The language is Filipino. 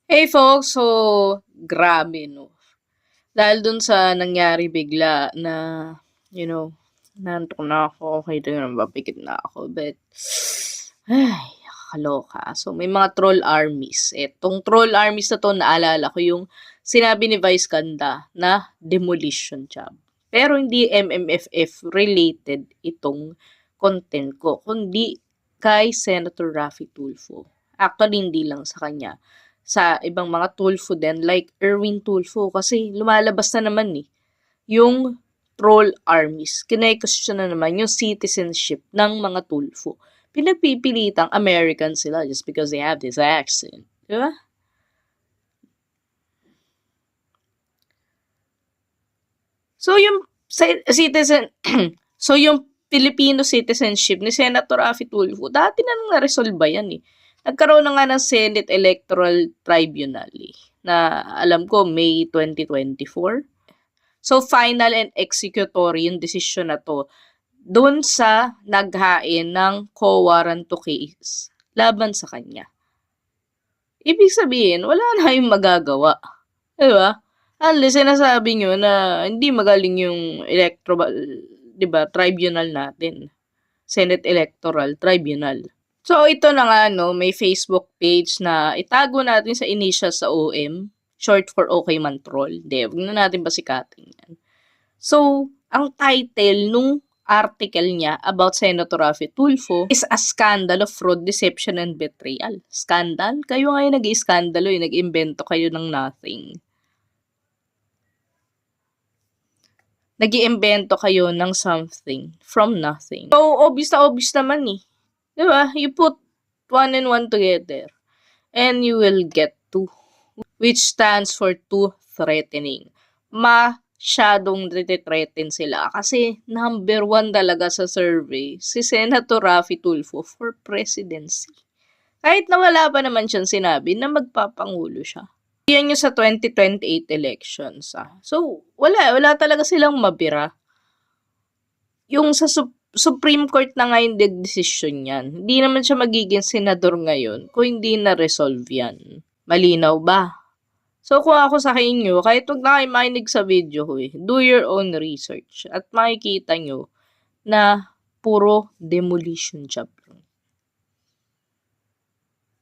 Hey folks, so grabe no. Dahil dun sa nangyari bigla na, you know, nantok na ako, okay din naman, mapikit na ako, but, ay, kaloka. So, may mga troll armies. Etong troll armies na to, naalala ko yung sinabi ni Vice Ganda na demolition job. Pero hindi MMFF related itong content ko, kundi kay Senator Raffy Tulfo. Actually, hindi lang sa kanya. Sa ibang mga Tulfo din, like Erwin Tulfo, kasi lumalabas na naman yung troll armies. Kinay-question na naman yung citizenship ng mga Tulfo. Pinagpipilitang American sila just because they have this accent. Diba? So, yung citizen, so yung Filipino citizenship ni Senator Raffy Tulfo, dati na nang na-resolve yan Nagkaroon na nga ng Senate Electoral Tribunal na alam ko May 2024. So, final and executory yung desisyon na to dun sa naghain ng co-warranto case laban sa kanya. Ibig sabihin, wala na yung magagawa. Diba? Unless sinasabi nyo na hindi magaling yung electoral, diba, tribunal natin. Senate Electoral Tribunal. So, ito na nga, no, may Facebook page na itago natin sa initial sa OM, short for Okay Man Troll. Huwag na natin pasikatin yan. So, ang title nung article niya about Senator Raffy Tulfo is a scandal of fraud, deception, and betrayal. Scandal? Kayo nga yung nag-iskandalo, nag-imbento kayo ng nothing. Nag-iimbento kayo ng something from nothing. So, obvious naman Diba? You put one and one together and you will get two, which stands for too threatening. Masyadong threaten sila kasi number 1 talaga sa survey si Senator Raffy Tulfo for presidency. Kahit na wala pa naman siyang sinabi na magpapangulo siya. Yan yung sa 2028 elections. So, wala talaga silang mabira. Yung sa Supreme Court na nga yung decision yan. Hindi naman siya magiging senador ngayon kung hindi na-resolve yan. Malinaw ba? So, kung ako sa inyo, kahit huwag na kayo makinig sa video ko do your own research at makikita nyo na puro demolition job